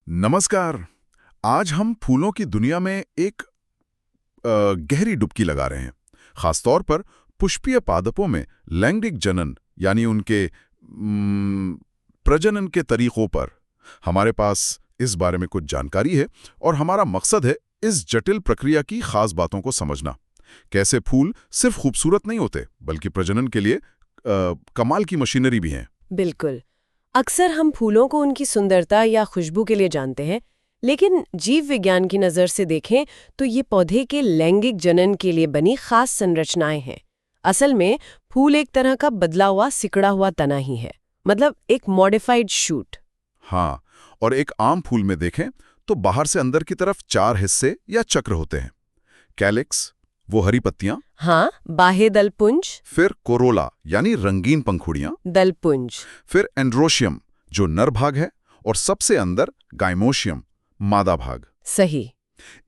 नमस्कार। आज हम फूलों की दुनिया में एक गहरी डुबकी लगा रहे हैं, खासतौर पर पुष्पीय पादपों में लैंगिक जनन यानी उनके प्रजनन के तरीकों पर। हमारे पास इस बारे में कुछ जानकारी है और हमारा मकसद है इस जटिल प्रक्रिया की खास बातों को समझना। कैसे फूल सिर्फ खूबसूरत नहीं होते बल्कि प्रजनन के लिए कमाल की मशीनरी भी हैं। बिल्कुल। अक्सर हम फूलों को उनकी सुंदरता या खुशबू के लिए जानते हैं, लेकिन जीव विज्ञान की नज़र से देखें तो ये पौधे के लैंगिक जनन के लिए बनी खास संरचनाएं हैं। असल में फूल एक तरह का बदला हुआ सिकड़ा हुआ तना ही है, मतलब एक मॉडिफाइड शूट। हाँ, और एक आम फूल में देखें तो बाहर से अंदर की तरफ 4 हिस्से या चक्र होते हैं। कैलिक्स, वो हरी पत्तियां। हाँ, बाह्य दलपुंज। फिर कोरोला यानी रंगीन पंखुड़ियां। दलपुंज। फिर एंड्रोशियम जो नर भाग है, और सबसे अंदर गाइमोशियम मादा भाग। सही।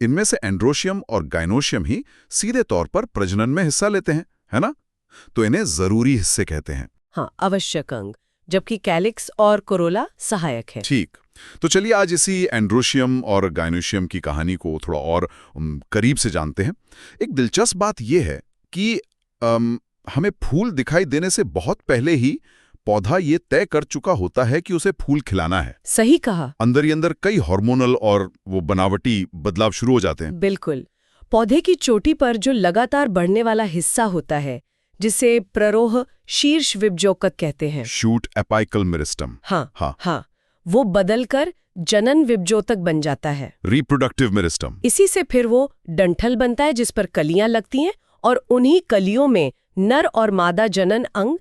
इनमें से एंड्रोशियम और गाइनोशियम ही सीधे तौर पर प्रजनन में हिस्सा लेते हैं, है ना? तो इन्हें जरूरी हिस्से कहते हैं। हाँ, आवश्यक अंग, जबकि कैलिक्स और कोरोला सहायक है। ठीक। तो चलिए आज इसी एंड्रोशियम और गाइनोशियम की कहानी को थोड़ा और करीब से जानते हैं। एक दिलचस्प बात यह है कि हमें फूल दिखाई देने से बहुत पहले ही पौधा ये तय कर चुका होता है कि उसे फूल खिलाना है। सही कहा। अंदर ही अंदर कई हार्मोनल और वो बनावटी बदलाव शुरू हो जाते हैं। बिल्कुल। पौधे की चोटी पर जो लगातार बढ़ने वाला हिस्सा होता है, जिसे प्ररोह शीर्ष विभजोकक कहते हैं, शूट एपाइकल मेरिस्टम। हाँ, वो बदलकर जनन विभजोतक बन जाता है, रिप्रोडक्टिव मेरिस्टम। इसी से फिर वो डंठल बनता है जिस पर कलियां लगती हैं, और उन्हीं कलियों में नर और मादा जनन अंग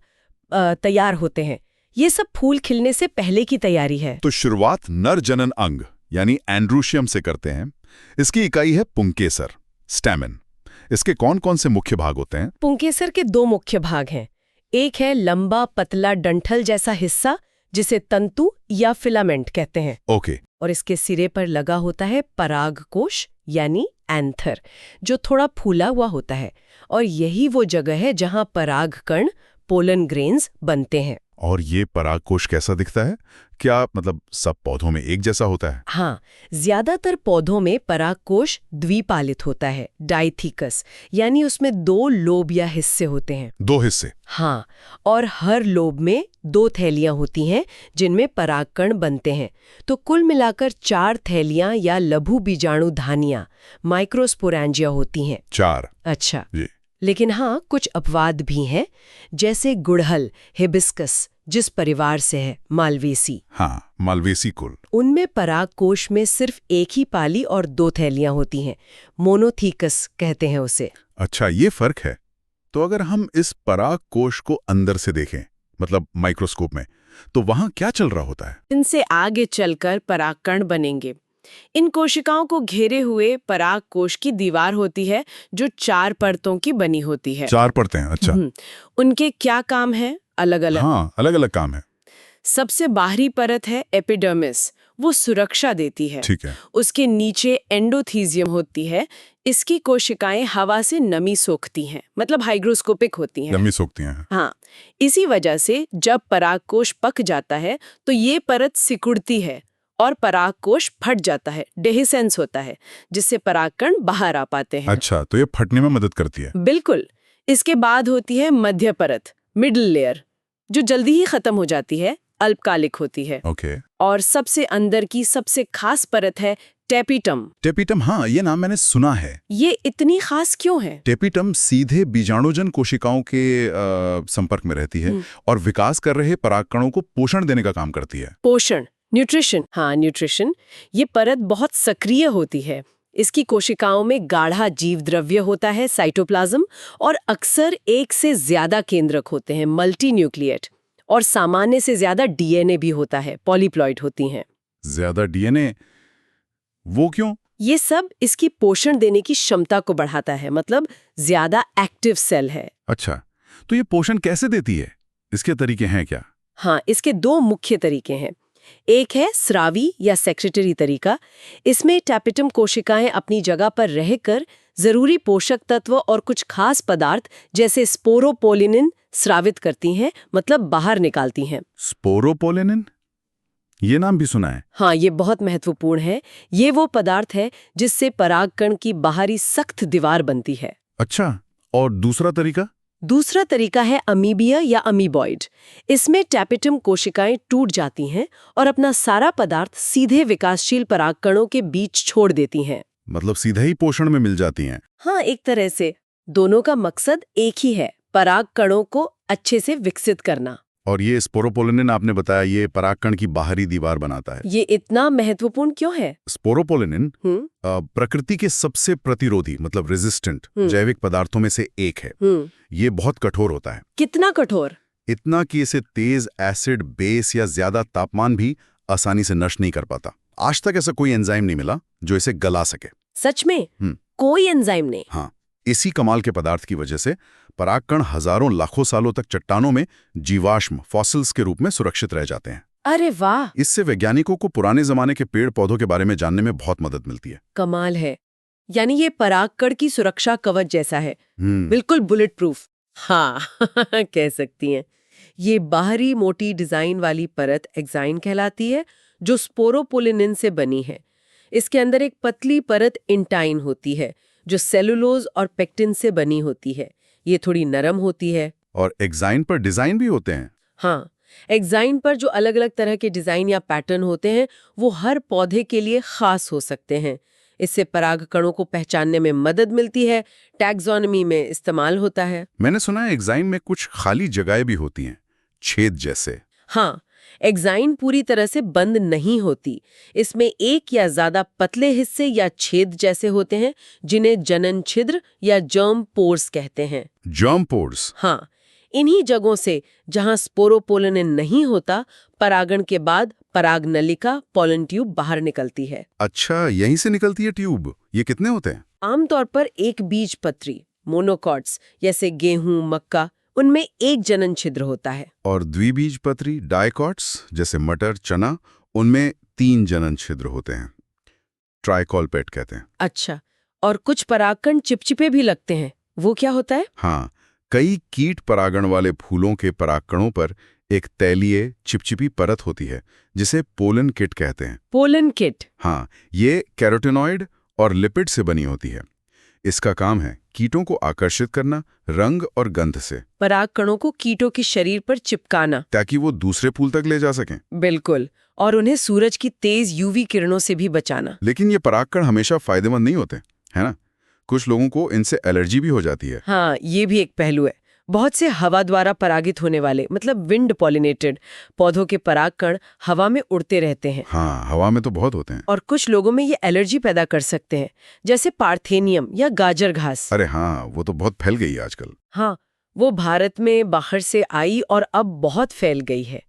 तैयार होते हैं। ये सब फूल खिलने से पहले की तैयारी है। तो शुरुआत नर जनन अंग यानी एंड्रोशियम से करते हैं। इसकी इकाई है पुंकेसर, स्टैमेन। इसके कौन कौन से मुख्य भाग होते हैं? पुंकेसर के 2 मुख्य भाग हैं। एक है लंबा पतला डंठल जैसा हिस्सा जिसे तंतु या फिलामेंट कहते हैं। ओके। और इसके सिरे पर लगा होता है परागकोश यानी एंथर, जो थोड़ा फूला हुआ होता है, और यही वो जगह है जहां परागकण पोलन ग्रेन्स बनते हैं। और ये परागकोश कैसा दिखता है? क्या मतलब सब पौधों में एक जैसा होता है? हाँ, ज्यादातर पौधों में परागकोश द्विपालित होता है, डाइथिकस, यानी उसमें 2 लोब या हिस्से होते हैं। 2 हिस्से? हाँ, और हर लोब में 2 थैलियां होती हैं जिनमें परागकण बनते हैं। तो कुल मिलाकर 4 थैलियां या लघु बीजाणु धानियां, माइक्रोस्पोरेंजिया होती हैं। 4? अच्छा जी। लेकिन हाँ, कुछ अपवाद भी हैं, जैसे गुड़हल हिबिस्कस जिस परिवार से है, मालवेसी। हाँ, मालवेसी कुल। उनमें परागकोश में सिर्फ एक ही पाली और 2 थैलियां होती हैं, मोनोथीकस कहते हैं उसे। अच्छा, ये फर्क है। तो अगर हम इस परागकोश को अंदर से देखें, मतलब माइक्रोस्कोप में, तो वहां क्या चल रहा होता है? इनसे आगे चलकर परागकण बनेंगे। इन कोशिकाओं को घेरे हुए परागकोश की दीवार होती है जो 4 परतों की बनी होती है। 4 परतें, अच्छा। उनके क्या काम है? अलग अलग। हाँ, अलग अलग काम है। सबसे बाहरी परत है एपिडर्मिस, वो सुरक्षा देती है। ठीक है। उसके नीचे एंडोथीजियम होती है। इसकी कोशिकाएं हवा से नमी सोखती हैं, मतलब हाइग्रोस्कोपिक होती हैं। नमी सोखती हैं। हाँ, इसी वजह से जब परागकोश पक जाता है तो ये परत सिकुड़ती है और परागकोश फट जाता है, डेहिसेंस होता है, जिससे परागकण बाहर आ पाते हैं। अच्छा, तो ये फटने में मदद करती है। बिल्कुल। इसके बाद होती है मध्य परत, मिडिल लेयर, जो जल्दी ही खत्म हो जाती है, अल्पकालिक होती है। ओके। और सबसे अंदर की सबसे खास परत है टेपिटम। टेपिटम, हाँ, ये नाम मैंने सुना है। ये इतनी खास क्यों है? टेपिटम सीधे बीजाणुजन कोशिकाओं के संपर्क में रहती है और विकास कर रहे परागकणों को पोषण देने का काम करती है। पोषण, न्यूट्रिशन। हाँ, न्यूट्रिशन। ये परत बहुत सक्रिय होती है। इसकी कोशिकाओं में गाढ़ा जीव द्रव्य होता है, साइटोप्लाज्म, और अक्सर एक से ज्यादा केंद्रक होते हैं, मल्टी न्यूक्लिएट, और सामान्य से ज्यादा डीएनए भी होता है, पॉलीप्लॉइड होती हैं। ज्यादा डीएनए? वो क्यों? ये सब इसकी पोषण देने की क्षमता को बढ़ाता है, मतलब ज्यादा एक्टिव सेल है। अच्छा, तो ये पोषण कैसे देती है? इसके तरीके हैं क्या? हाँ, इसके 2 मुख्य तरीके हैं। एक है स्रावी या सेक्रेटरी तरीका। इसमें टैपिटम कोशिकाएं अपनी जगह पर रहकर जरूरी पोषक तत्व और कुछ खास पदार्थ जैसे स्पोरोपोलिनिन स्रावित करती हैं, मतलब बाहर निकालती हैं। स्पोरोपोलिनिन? ये नाम भी सुना है। हाँ, ये बहुत महत्वपूर्ण है। ये वो पदार्थ है जिससे परागकण की बाहरी सख्त दीवार बनती है। अच्छा, और दूसरा तरीका? दूसरा तरीका है अमीबिया या अमीबॉइड। इसमें टैपेटम कोशिकाएं टूट जाती हैं और अपना सारा पदार्थ सीधे विकासशील परागकणों के बीच छोड़ देती हैं। मतलब सीधे ही पोषण में मिल जाती हैं। हाँ, एक तरह से दोनों का मकसद एक ही है, परागकणों को अच्छे से विकसित करना। और ये स्पोरोपोलिनिन आपने बताया, ये परागकण की बाहरी दीवार बनाता है। ये इतना महत्वपूर्ण क्यों है? स्पोरोपोलिनिन प्रकृति के सबसे प्रतिरोधी मतलब रेजिस्टेंट जैविक पदार्थों में से एक है। ये बहुत कठोर होता है। कितना कठोर? इतना कि इसे तेज एसिड, बेस या ज्यादा तापमान भी आसानी से नष्ट नहीं कर पाता। आज तक ऐसा कोई एंजाइम नहीं मिला जो इसे गला सके। सच में? कोई एंजाइम नहीं? हाँ, इसी कमाल के पदार्थ की वजह से परागकण हजारों लाखों सालों तक चट्टानों में जीवाश्म फॉसिल्स के रूप में सुरक्षित रह जाते हैं। अरे वाह! इससे वैज्ञानिकों को पुराने जमाने के पेड़ पौधों के बारे में जानने में बहुत मदद मिलती है। कमाल है। यानी ये परागकण की सुरक्षा कवच जैसा है। बिल्कुल बुलेट प्रूफ। हाँ कह सकती हैं। ये बाहरी मोटी डिजाइन वाली परत एक्साइन कहलाती है, जो स्पोरोपोलिनिन से बनी है। इसके अंदर एक पतली परत इंटाइन होती है, जो सेलुलोज और पेक्टिन से बनी होती है। ये थोड़ी नरम होती है। और एक्साइन पर डिजाइन भी होते हैं। हाँ, एक्साइन पर जो अलग अलग तरह के डिजाइन या पैटर्न होते हैं, वो हर पौधे के लिए खास हो सकते हैं। इससे परागकणों को पहचानने में मदद मिलती है, टैक्सोनॉमी में इस्तेमाल होता है। मैंने सुना है एक्साइन में कुछ खाली जगहें भी होती हैं, छेद जैसे। हाँ, एक्साइन पूरी तरह से बंद नहीं होती। इसमें एक या ज्यादा पतले हिस्से या छेद जैसे होते हैं, जिन्हें जनन छिद्र या जर्म पोर्स कहते हैं। Germ pores? हाँ, इन्हीं जगहों से जहां स्पोरोपोलिनिन नहीं होता, परागण के बाद पराग नलिका पॉलन ट्यूब बाहर निकलती है। अच्छा, यहीं से निकलती है ट्यूब। ये कितने होते हैं? आमतौर पर एक बीज पत्री मोनोकॉट्स जैसे गेहूं, मक्का, उनमें एक जनन छिद्र होता है। और द्विबीजपत्री डाइकॉट्स जैसे मटर, चना, उनमें 3 जनन छिद्र होते हैं। ट्राइकॉलपेट कहते हैं। अच्छा, और कुछ परागकण चिपचिपे भी लगते हैं, वो क्या होता है? हाँ, कई कीट परागण वाले फूलों के परागकणों पर एक तैलीय चिपचिपी परत होती है, जिसे पोलन किट कहते हैं। Pollen kit? हाँ, ये कैरोटेनॉइड और लिपिड से बनी होती है। इसका काम है कीटों को आकर्षित करना रंग और गंध से। परागकणों को कीटों के शरीर पर चिपकाना, ताकि वो दूसरे फूल तक ले जा सकें। बिल्कुल, और उन्हें सूरज की तेज यूवी किरणों से भी बचाना। लेकिन ये परागकण हमेशा फायदेमंद नहीं होते, है ना? कुछ लोगों को इनसे एलर्जी भी हो जाती है। हाँ, ये भी एक पहलू है। बहुत से हवा द्वारा परागित होने वाले मतलब विंड पॉलिनेटेड पौधों के परागकण हवा में उड़ते रहते हैं। हाँ, हवा में तो बहुत होते हैं। और कुछ लोगों में ये एलर्जी पैदा कर सकते हैं, जैसे पार्थेनियम या गाजर घास। अरे हाँ, वो तो बहुत फैल गई है आजकल। हाँ, वो भारत में बाहर से आई और अब बहुत फैल गई है।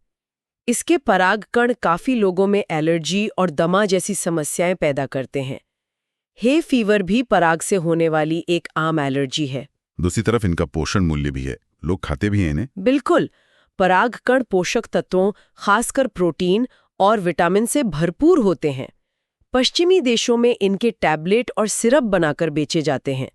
इसके परागकण काफी लोगों में एलर्जी और दमा जैसी समस्याएं पैदा करते हैं। हे फीवर भी पराग से होने वाली एक आम एलर्जी है। दूसरी तरफ इनका पोषण मूल्य भी है, लोग खाते भी हैं इन्हें। बिल्कुल, परागकण पोषक तत्वों, खासकर प्रोटीन और विटामिन से भरपूर होते हैं। पश्चिमी देशों में इनके टैबलेट और सिरप बनाकर बेचे जाते हैं।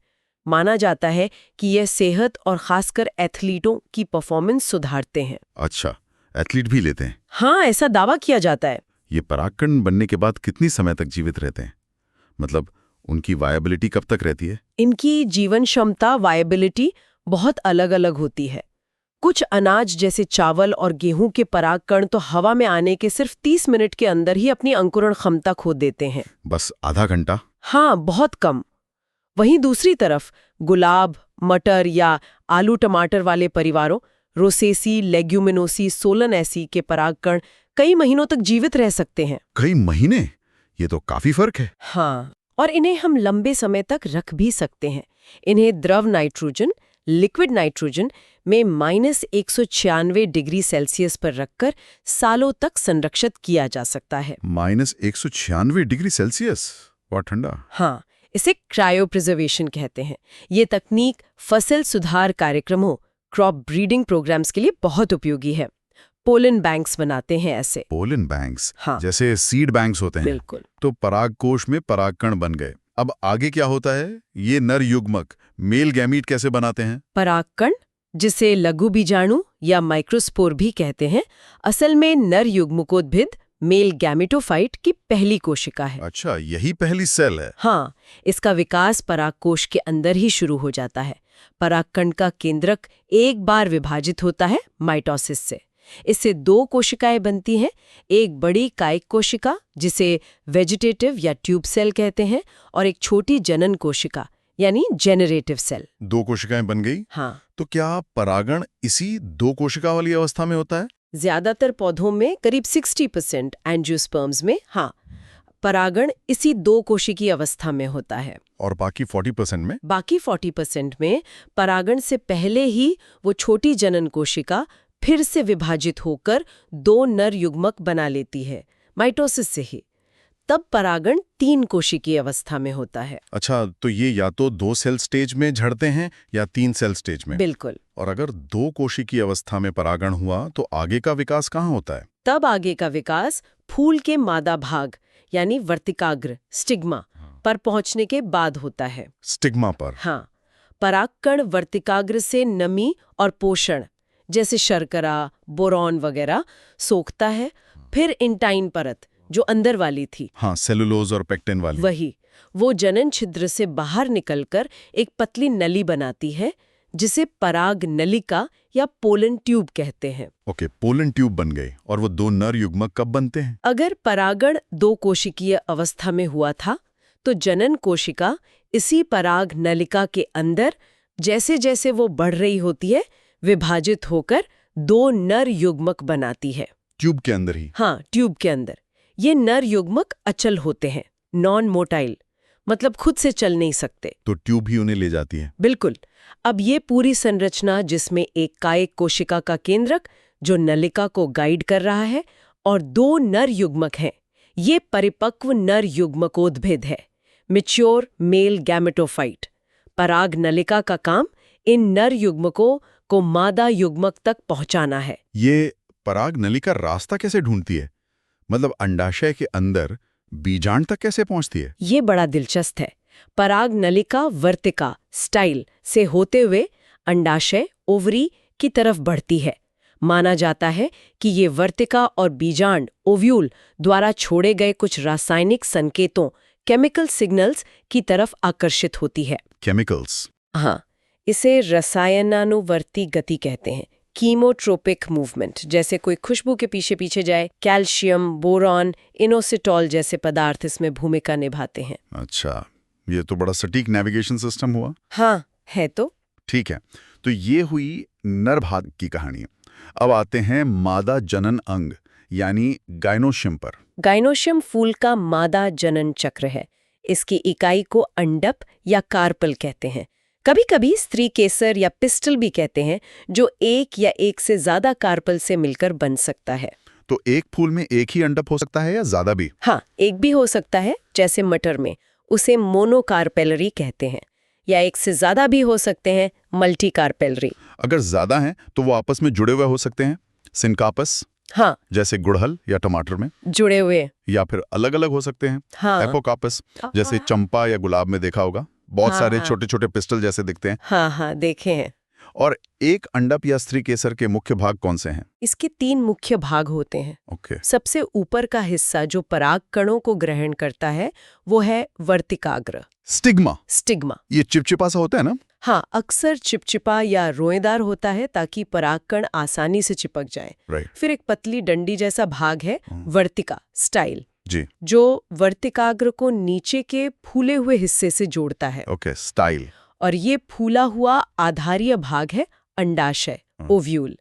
माना जाता है कि यह सेहत और खासकर एथलीटों की परफॉर्मेंस सुधारते हैं। अच्छा, एथलीट भी लेते हैं? हाँ, ऐसा दावा किया जाता है। ये परागकण बनने के बाद कितनी समय तक जीवित रहते हैं? मतलब उनकी वायबिलिटी कब तक रहती है? इनकी जीवन क्षमता, वायबिलिटी बहुत अलग-अलग होती है। कुछ अनाज जैसे चावल और गेहूं के परागकण तो हवा में आने के सिर्फ 30 मिनट के अंदर ही अपनी अंकुरण क्षमता खो देते हैं। बस आधा घंटा? हाँ, बहुत कम। वहीं दूसरी तरफ गुलाब, मटर या आलू टमाटर वाले परिवारों रोसेसी, लेग्यूमिनोसी, सोलनेसी के परागकण कई महीनों तक जीवित रह सकते हैं। कई महीने? ये तो काफी फर्क है। हाँ, और इन्हें हम लंबे समय तक रख भी सकते हैं। इन्हें द्रव नाइट्रोजन, लिक्विड नाइट्रोजन में -196 डिग्री सेल्सियस पर रखकर सालों तक संरक्षित किया जा सकता है। -196 डिग्री सेल्सियस? बहुत ठंडा। हाँ, इसे क्रायोप्रिजर्वेशन कहते हैं। ये तकनीक फसल सुधार कार्यक्रमों, क्रॉप ब्रीडिंग प्रोग्राम्स के लिए बहुत उपयोगी है। पोलन बैंक्स बनाते हैं ऐसे। Pollen banks? हाँ, जैसे सीड बैंक्स होते हैं। बिल्कुल। तो परागकोश में परागकण बन गए। अब आगे क्या होता है? ये नर युग्मक मेल गैमीट कैसे बनाते हैं? परागकण, जिसे लघु बीजाणु या माइक्रोस्पोर भी कहते हैं, असल में नर युग्मकोद्भिद मेल गैमेटोफाइट की पहली कोशिका है। अच्छा, यही पहली सेल है। हाँ, इसका विकास परागकोश के अंदर ही शुरू हो जाता है। परागकण का केंद्रक एक बार विभाजित होता है माइटोसिस से। इससे 2 कोशिकाएं बनती हैं, एक बड़ी कायिक कोशिका जिसे वेजिटेटिव या ट्यूब सेल कहते हैं और एक छोटी जनन कोशिका यानी जेनरेटिव सेल। 2 कोशिकाएं बन गई। हाँ, तो क्या परागण इसी 2 कोशिका वाली अवस्था में होता है? ज्यादातर पौधों में करीब 60% एंजियोस्पर्म्स में हाँ, परागण इसी 2 कोशिकीय अवस्था में होता है। और बाकी 40% में? बाकी 40% में परागण से पहले ही वो छोटी जनन कोशिका फिर से विभाजित होकर 2 नर युग्मक बना लेती है, माइटोसिस से ही। तब परागण 3 कोशिकीय अवस्था में होता है। अच्छा, तो ये या तो 2 सेल स्टेज में झड़ते हैं या 3 सेल स्टेज में। बिल्कुल। और अगर 2 कोशिकीय अवस्था में परागण हुआ तो आगे का विकास कहाँ होता है? तब आगे का विकास फूल के मादा भाग यानी वर्तिकाग्र स्टिग्मा पर पहुंचने के बाद होता है। स्टिग्मा पर? हाँ, परागकण वर्तिकाग्र से नमी और पोषण जैसे शर्करा, बोरॉन वगैरह सोखता है। फिर इंटाइन परत जो अंदर वाली थी, हाँ, सेलुलोज और पेक्टिन वाली, वही वो जनन छिद्र से बाहर निकलकर एक पतली नली बनाती है जिसे पराग नलिका या पोलन ट्यूब कहते हैं। ओके, पोलन ट्यूब बन गए। और वो 2 नर युग्मक कब बनते हैं? अगर परागण 2 कोशिकीय अवस्था में हुआ था तो जनन कोशिका इसी पराग नलिका के अंदर जैसे जैसे वो बढ़ रही होती है विभाजित होकर 2 नर युग्मक बनाती है। ट्यूब के अंदर ही? हाँ, ट्यूब के अंदर। ये नर युग्मक अचल होते हैं, नॉन मोटाइल, मतलब खुद से चल नहीं सकते। तो ट्यूब ही उन्हें ले जाती है? बिल्कुल। अब ये पूरी संरचना जिसमें एक कायिक कोशिका का केंद्रक जो नलिका को गाइड कर रहा है और 2 नर युग्मक हैं, ये परिपक्व नर युग्मकोद्भिद है, मैच्योर मेल गैमेटोफाइट। पराग नलिका का काम इन नर युग्मकों को मादा युग्मक तक पहुंचाना है। ये पराग नलिका रास्ता कैसे ढूंढती है? मतलब अंडाशय के अंदर बीजांड तक कैसे पहुंचती है? ये बड़ा दिलचस्प है। पराग नलिका वर्तिका स्टाइल से होते हुए अंडाशय ओवरी की तरफ बढ़ती है। माना जाता है कि ये वर्तिका और बीजांड ओव्यूल द्वारा छोड़े गए कुछ रासायनिक संकेतों केमिकल सिग्नल्स की तरफ आकर्षित होती है। केमिकल्स? हाँ, इसे रसायनानुवर्ती गति कहते हैं, कीमोट्रोपिक मूवमेंट। जैसे कोई खुशबू के पीछे पीछे जाए, कैल्शियम, बोरॉन, इनोसिटॉल जैसे पदार्थ इसमें भूमिका निभाते हैं। अच्छा, ये तो बड़ा सटीक नेविगेशन सिस्टम हुआ। हाँ, है तो। ठीक है, तो ये हुई नर भाग की कहानी। अब आते हैं मादा जनन अंग यानी गाइनोशियम पर। गाइनोशियम फूल का मादा जनन चक्र है। इसकी इकाई को अंडप या कार्पल कहते हैं। कभी कभी स्त्री केसर या पिस्टल भी कहते हैं, जो एक या एक से ज्यादा कार्पल से मिलकर बन सकता है। तो एक फूल में एक ही अंडप हो सकता है या ज्यादा भी? हाँ, एक भी हो सकता है, जैसे मटर में, उसे मोनोकार्पेलरी कहते हैं, या एक से ज्यादा भी हो सकते हैं, मल्टीकार्पेलरी। अगर ज्यादा हैं तो वो आपस में जुड़े हुए हो सकते हैं, सिनकापस, हाँ, जैसे गुड़हल या टमाटर में, जुड़े हुए। या फिर अलग अलग हो सकते हैं, हाँ, एपोकापस, जैसे चंपा या गुलाब में देखा होगा, बहुत हाँ, सारे हाँ। छोटे छोटे पिस्टल जैसे दिखते हैं। हाँ हाँ, देखे हैं। और एक अंडप या स्त्री केसर के मुख्य भाग कौन से हैं? इसके 3 मुख्य भाग होते हैं। ओके। सबसे ऊपर का हिस्सा जो पराग कणों को ग्रहण करता है वो है वर्तिकाग्र, स्टिग्मा। स्टिग्मा। ये चिपचिपा सा होता है ना? हाँ, अक्सर चिपचिपा या रोएदार होता है ताकि परागकण आसानी से चिपक जाए। राइट। फिर एक पतली डंडी जैसा भाग है वर्तिका स्टाइल, जी। जो वर्तिकाग्र को नीचे के फूले हुए हिस्से से जोड़ता है। Okay, style. और ये फूला हुआ आधारीय भाग है अंडाशय, ओव्यूल,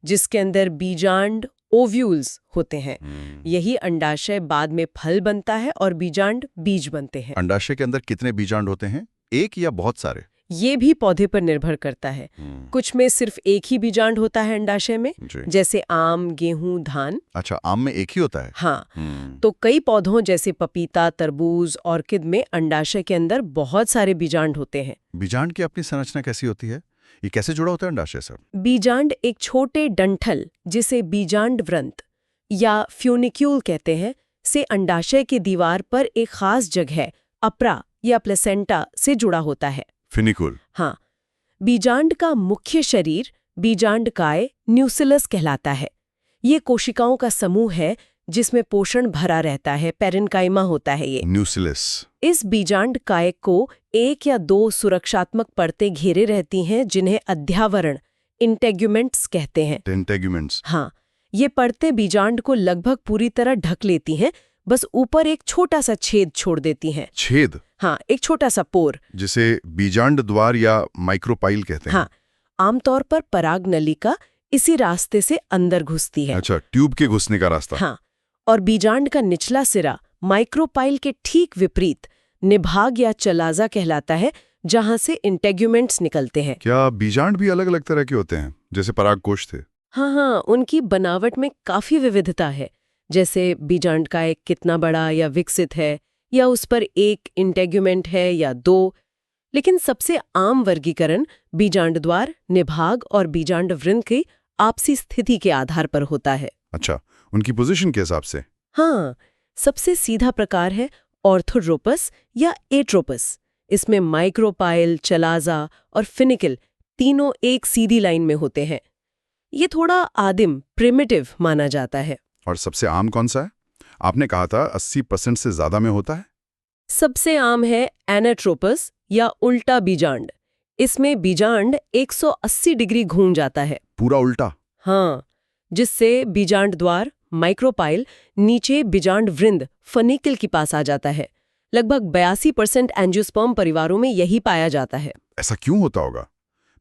जिसके अंदर बीजांड ओव्यूल्स होते हैं। यही अंडाशय बाद में फल बनता है और बीजांड बीज बनते हैं। अंडाशय के अंदर कितने बीजांड होते हैं? एक या बहुत सारे? ये भी पौधे पर निर्भर करता है। कुछ में सिर्फ एक ही बीजांड होता है अंडाशय में, जी। जैसे आम, गेहूं, धान। अच्छा, आम में एक ही होता है? हाँ, तो कई पौधों जैसे पपीता, तरबूज, ऑर्किड में अंडाशय के अंदर बहुत सारे बीजांड होते हैं। बीजांड की अपनी संरचना कैसी होती है? ये कैसे जुड़ा होता है अंडाशय से? बीजांड एक छोटे डंठल, जिसे बीजांड व्रंत या फ्यूनिक्यूल कहते हैं, से अंडाशय की दीवार पर एक खास जगह अप्रा या प्लेसेंटा से जुड़ा होता है। फिनिकुल। हाँ, बीजांड का मुख्य शरीर बीजांडकाय न्यूसिलस कहलाता है। ये कोशिकाओं का समूह है जिसमें पोषण भरा रहता है, पेरेन्काइमा होता है ये। न्यूक्लियस। इस बीजांड काय को 1 या 2 सुरक्षात्मक परतें घेरे रहती हैं, जिन्हें अध्यावरण इंटेग्यूमेंट्स कहते हैं। टेंटेग्यूमेंट्स। हाँ, ये परतें बीजांड को लगभग पूरी तरह ढक लेती हैं, बस ऊपर एक छोटा सा छेद छोड़ देती हैं। छेद? हाँ, एक छोटा सा पोर, जिसे बीजांड द्वार या माइक्रोपाइल कहते हैं। हाँ, आमतौर पर पराग नलिका इसी रास्ते से अंदर घुसती है। अच्छा, ट्यूब के घुसने का रास्ता। हाँ, और बीजांड का निचला सिरा माइक्रोपाइल के ठीक विपरीत निभाग या चलाजा कहलाता है, जहां से इंटेग्यूमेंट्स निकलते हैं। क्या बीजांड भी अलग अलग तरह के होते हैं, जैसे परागकोश थे? हाँ, उनकी बनावट में काफी विविधता है। जैसे बीजांड का एक कितना बड़ा या विकसित है, या उस पर एक इंटेग्यूमेंट है या 2। लेकिन सबसे आम वर्गीकरण बीजांड द्वार, निभाग और बीजांड वृंद की आपसी स्थिति के आधार पर होता है। अच्छा, उनकी पोजीशन के हिसाब से? हाँ, सबसे सीधा प्रकार है ऑर्थोट्रोपस या एट्रोपस। इसमें माइक्रोपाइल, चलाजा और फिनिकल तीनों एक सीधी लाइन में होते हैं। ये थोड़ा आदिम, प्रिमिटिव माना जाता है। और सबसे आम कौन सा है? आपने कहा था 80% से ज्यादा में होता है। सबसे आम है एनाट्रोपस या उल्टा बीजांड। इसमें बीजांड 180 डिग्री घूम जाता है। पूरा उल्टा? हाँ, जिससे बीजांड द्वार, माइक्रोपाइल, नीचे बीजांड वृंद, फनिकल के पास आ जाता है। लगभग 82% एंजियोस्पर्म परिवारों में यही पाया जाता है। ऐसा क्यों होता होगा?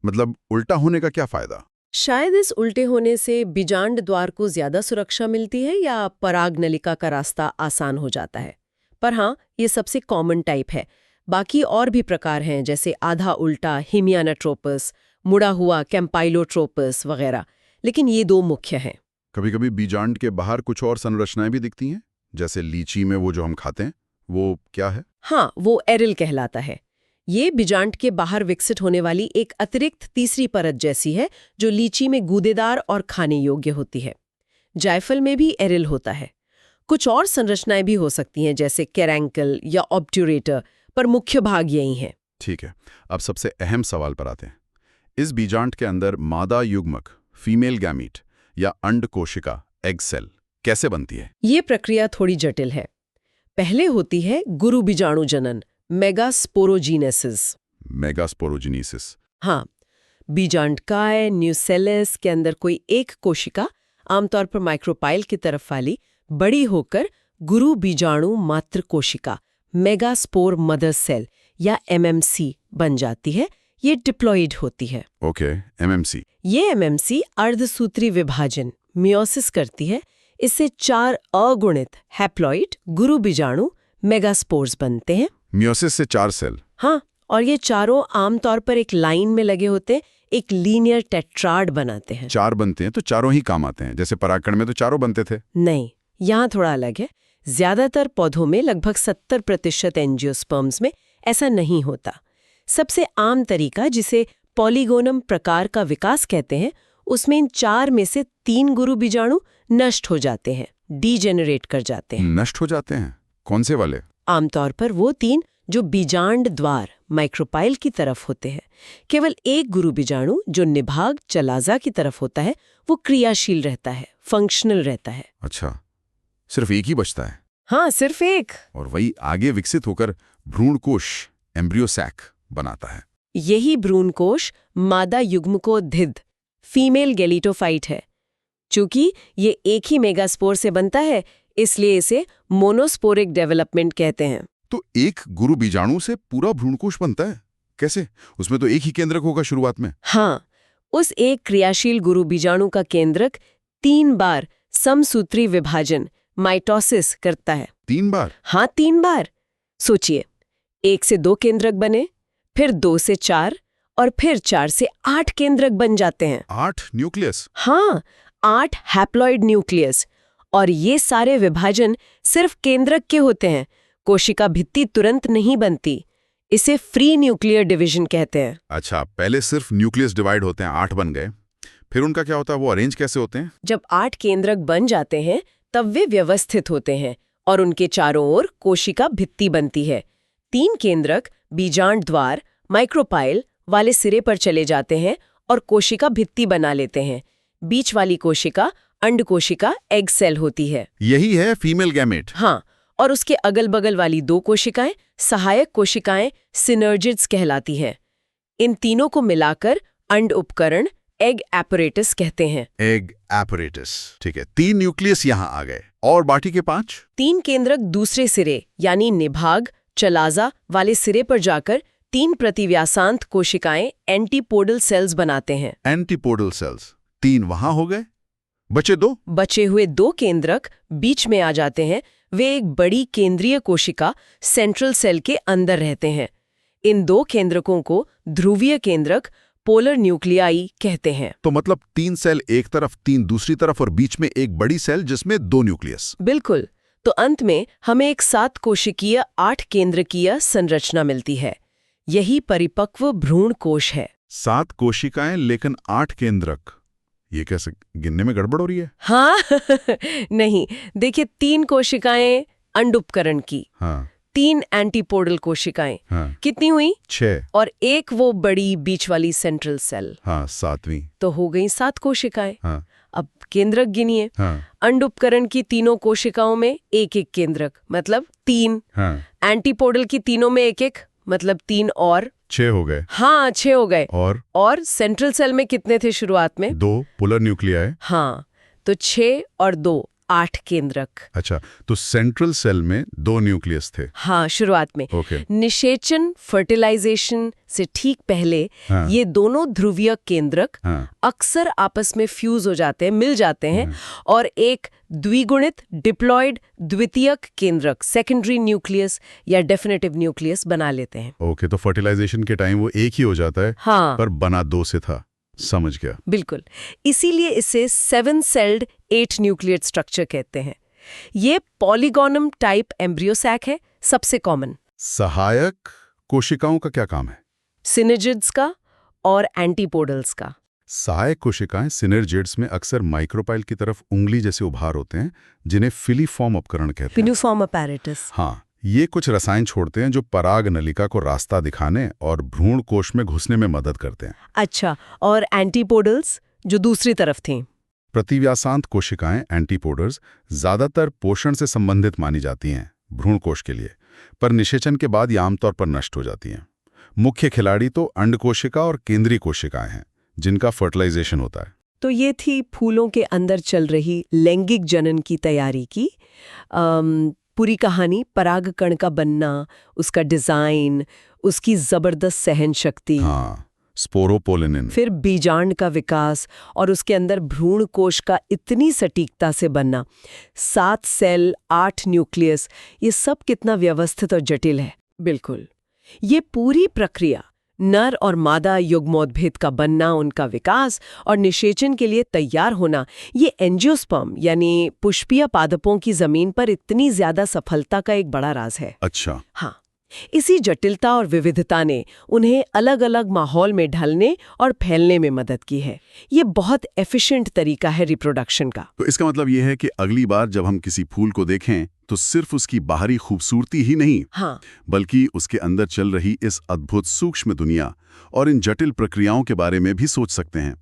मतलब उल्टा होने का क्या फायदा? शायद इस उल्टे होने से बीजांड द्वार को ज्यादा सुरक्षा मिलती है या पराग नलिका का रास्ता आसान हो जाता है। पर हाँ, ये सबसे कॉमन टाइप है। बाकी और भी प्रकार हैं, जैसे आधा उल्टा हेमियानाट्रोपस, मुड़ा हुआ कैम्पाइलोट्रोपस वगैरह, लेकिन ये 2 मुख्य हैं। कभी कभी बीजांड के बाहर कुछ और संरचनाएं भी दिखती हैं, जैसे लीची में वो जो हम खाते हैं, वो क्या है? हाँ, वो एरिल कहलाता है। ये बीजांड के बाहर विकसित होने वाली एक अतिरिक्त तीसरी परत जैसी है, जो लीची में गूदेदार और खाने योग्य होती है। जायफल में भी एरिल होता है। कुछ और संरचनाएं भी हो सकती हैं, जैसे कैरेंकल या ऑब्ट्यूरेटर, पर मुख्य भाग यही है। ठीक है, अब सबसे अहम सवाल पर आते हैं। इस बीजांड के अंदर मादा युग्मक, फीमेल गैमीट या अंड कोशिका, एग सेल, कैसे बनती है? ये प्रक्रिया थोड़ी जटिल है। पहले होती है गुरु बीजाणु जनन, मेगास्पोरोजीनेसिस। मेगास्पोरोजिनेसिस। हाँ, बीजांडकाय न्यूसेलस के अंदर कोई एक कोशिका, आमतौर पर माइक्रोपाइल की तरफ वाली, बड़ी होकर गुरु बीजाणु मात्र कोशिका, मेगास्पोर मदर सेल या एमएमसी बन जाती है। ये डिप्लॉइड होती है। Okay, MMC. ये एमएमसी अर्धसूत्री विभाजन, मियोसिस करती है। इससे 4 अगुणित हैप्लॉइड गुरु बीजाणु मेगास्पोर्स बनते हैं। मियोसिस से 4 सेल? हाँ, और ये चारों आमतौर पर एक लाइन में लगे होते हैं, एक लीनियर टेट्राड बनाते हैं। 4 बनते हैं तो चारों ही काम आते हैं, जैसे परागकण में तो चारों बनते थे। नहीं, यहाँ थोड़ा अलग है। ज्यादातर पौधों में, लगभग 70% एंजियोस्पर्म्स में ऐसा नहीं होता। सबसे आम तरीका, जिसे पॉलीगोनम प्रकार का विकास कहते हैं, उसमें इन 4 में से 3 गुरु बीजाणु नष्ट हो जाते हैं, डीजेनरेट कर जाते हैं। नष्ट हो जाते हैं? कौन से वाले? आमतौर पर वो 3 जो बीजांड द्वार, माइक्रोपाइल की तरफ होते हैं। केवल एक गुरु बीजाणु, जो निभाग, चलाजा की तरफ होता है, वो क्रियाशील रहता है, फंक्शनल रहता है। अच्छा, सिर्फ एक ही बचता है? हाँ, सिर्फ एक। और वही आगे विकसित होकर भ्रूणकोश, एम्ब्रियोसैक बनाता है। यही भ्रूणकोश मादा युग्मकोद्भिद, फीमेल गैलिटोफाइट है। चूंकि ये एक ही मेगास्पोर से बनता है, इसलिए इसे मोनोस्पोरिक डेवलपमेंट कहते हैं। तो एक गुरु बीजाणु से पूरा भ्रूणकोश बनता है? कैसे? उसमें तो एक ही केंद्रक होगा शुरुआत में। हाँ, उस एक क्रियाशील गुरु बीजाणु का केंद्रक 3 बार समसूत्री विभाजन, माइटोसिस करता है। 3 बार? हाँ, 3 बार। सोचिए, 1 से 2 केंद्रक बने, फिर 2 से 4, और फिर 4 से 8 केंद्रक बन जाते हैं। 8 न्यूक्लियस? हाँ, 8 हैप्लॉइड न्यूक्लियस। और ये सारे विभाजन सिर्फ केंद्रक के होते हैं, कोशिका भित्ति तुरंत नहीं बनती। इसे फ्री न्यूक्लियर डिवीजन कहते हैं। अच्छा, पहले सिर्फ न्यूक्लियस डिवाइड होते हैं, 8 बन गए, फिर उनका क्या होता है? वो अरेंज कैसे होते हैं? जब 8 केंद्रक बन जाते हैं, तब वे व्यवस्थित होते हैं और उनके चारों ओर कोशिका भित्ति बनती है। 3 केंद्रक बीजांड द्वार, माइक्रोपाइल वाले सिरे पर चले जाते हैं और कोशिका भित्ति बना लेते हैं। बीच वाली कोशिका अंड कोशिका एग सेल होती है। यही है फीमेल गैमेट। हाँ, और उसके अगल बगल वाली 2 कोशिकाएं सहायक कोशिकाएं सिनर्जिड्स कहलाती हैं। इन तीनों को मिलाकर अंड उपकरण एग एपरेटस कहते हैं। एग एपरेटस, ठीक है। 3 न्यूक्लियस यहाँ आ गए, और बाकी के 5? 3 केंद्रक दूसरे सिरे यानी निभाग चलाजा वाले सिरे पर जाकर 3 प्रतिव्यासांत कोशिकाएं एंटीपोडल सेल्स बनाते हैं। एंटीपोडल सेल्स 3 वहां हो गए, बचे 2? बचे हुए 2 केंद्रक बीच में आ जाते हैं। वे एक बड़ी केंद्रीय कोशिका सेंट्रल सेल के अंदर रहते हैं। इन 2 केंद्रकों को ध्रुवीय केंद्रक पोलर न्यूक्लियाई कहते हैं। तो मतलब 3 सेल एक तरफ, 3 दूसरी तरफ, और बीच में एक बड़ी सेल जिसमें 2 न्यूक्लियस। बिल्कुल। तो अंत में हमें एक 7 कोशिकीय 8 केंद्रकीय संरचना मिलती है। यही परिपक्व भ्रूण कोश है। 7 कोशिकाएं लेकिन 8 केंद्रक, ये कैसे? गिनने में गड़बड़ हो रही है। हाँ नहीं, देखिए 3 कोशिकाएं अंड उपकरण की, हाँ 3 एंटीपोडल कोशिकाएं, हाँ, कितनी हुई? 6। और एक वो बड़ी बीच वाली सेंट्रल सेल, हाँ 7वीं। तो हो गई 7 कोशिकाएं। हाँ अब केंद्रक गिनिए। हाँ अंड उपकरण की तीनों कोशिकाओं में एक एक केंद्रक, मतलब 3। हाँ, एंटीपोडल की तीनों में एक एक, मतलब 3 और 6 हो गए। हाँ 6 हो गए। और सेंट्रल सेल में कितने थे शुरुआत में? 2 पोलर न्यूक्लियाई। हाँ, तो 6 और 2 8 केंद्रक। अच्छा, तो सेंट्रल सेल में 2 न्यूक्लियस थे। हाँ, शुरुआत में। ओके। निषेचन फर्टिलाइजेशन से ठीक पहले हाँ। ये दोनों ध्रुवीय केंद्रक हाँ। अक्सर आपस में फ्यूज हो जाते हैं, मिल जाते हैं, और एक द्विगुणित डिप्लॉयड द्वितीयक केंद्रक सेकेंडरी न्यूक्लियस या डेफिनेटिव न्यूक्लियस बना लेते हैं। ओके, तो फर्टिलाइजेशन के टाइम वो एक ही हो जाता है। हाँ, पर बना 2 से था। समझ गया। बिल्कुल। इसीलिए इसे 7 सेल्ड 8 न्यूक्लियड स्ट्रक्चर कहते हैं। ये पॉलीगोनम टाइप एम्ब्रियोसैक है, सबसे कॉमन। सहायक कोशिकाओं का क्या काम है? सिनर्जिड्स का और एंटीपोडल्स का। सहायक कोशिकाएं सिनर्जिड्स में अक्सर माइक्रोपाइल की तरफ उंगली जैसे उभार होते हैं, जिन्हें फिलीफॉर्म उपकरण कहते हैं। Filiform apparatus. हाँ, ये कुछ रसायन छोड़ते हैं जो पराग नलिका को रास्ता दिखाने और भ्रूण कोश में घुसने में मदद करते हैं। अच्छा, और एंटीपोडल्स जो दूसरी तरफ थीं? प्रतिव्यासांत कोशिकाएं एंटीपोडल्स ज्यादातर पोषण से संबंधित मानी जाती हैं भ्रूण कोश के लिए, पर निषेचन के बाद ये आमतौर पर नष्ट हो जाती हैं। मुख्य खिलाड़ी तो अंड कोशिका और केंद्रीय कोशिकाएं हैं, जिनका फर्टिलाइजेशन होता है। तो ये थी फूलों के अंदर चल रही लैंगिक जनन की तैयारी की पूरी कहानी। परागकण का बनना, उसका डिजाइन, उसकी जबरदस्त सहन शक्ति, हाँ, स्पोरोपोलिनिन, फिर बीजांड का विकास और उसके अंदर भ्रूण कोश का इतनी सटीकता से बनना, 7 सेल 8 न्यूक्लियस, ये सब कितना व्यवस्थित और जटिल है। बिल्कुल, ये पूरी प्रक्रिया नर और मादा युग्मोद्भिद का बनना, उनका विकास और निषेचन के लिए तैयार होना, ये एंजियोस्पर्म यानी पुष्पीय पादपों की जमीन पर इतनी ज्यादा सफलता का एक बड़ा राज है। अच्छा, हाँ, इसी जटिलता और विविधता ने उन्हें अलग अलग माहौल में ढलने और फैलने में मदद की है। ये बहुत एफिशिएंट तरीका है रिप्रोडक्शन का। तो इसका मतलब ये है कि अगली बार जब हम किसी फूल को देखें तो सिर्फ उसकी बाहरी खूबसूरती ही नहीं, हाँ, बल्कि उसके अंदर चल रही इस अद्भुत सूक्ष्म दुनिया और इन जटिल प्रक्रियाओं के बारे में भी सोच सकते हैं।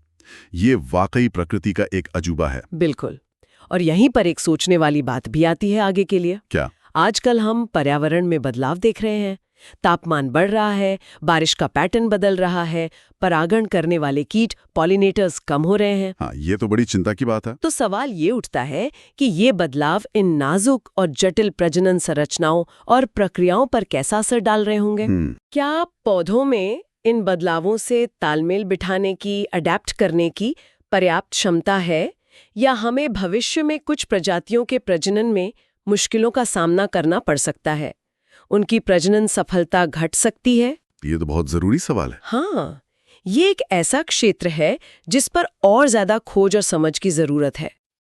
ये वाकई प्रकृति का एक अजूबा है। बिल्कुल। और यहीं पर एक सोचने वाली बात भी आती है आगे के लिए। क्या? आजकल हम पर्यावरण में बदलाव देख रहे हैं। तापमान बढ़ रहा है, बारिश का पैटर्न बदल रहा है, परागण करने वाले कीट पॉलिनेटर्स कम हो रहे हैं। हाँ, ये तो बड़ी चिंता की बात है। तो सवाल ये उठता है कि ये बदलाव इन नाजुक और जटिल प्रजनन संरचनाओं और प्रक्रियाओं पर कैसा असर डाल रहे होंगे? क्या पौधों में इन बदलावों से तालमेल बिठाने की, अडेप्ट करने की पर्याप्त क्षमता है, या हमें भविष्य में कुछ प्रजातियों के प्रजनन में मुश्किलों का सामना करना पड़ सकता है? उनकी प्रजनन सफलता घट सकती है? ये तो बहुत जरूरी सवाल है। हाँ, ये एक ऐसा क्षेत्र है जिस पर और ज्यादा खोज और समझ की जरूरत है।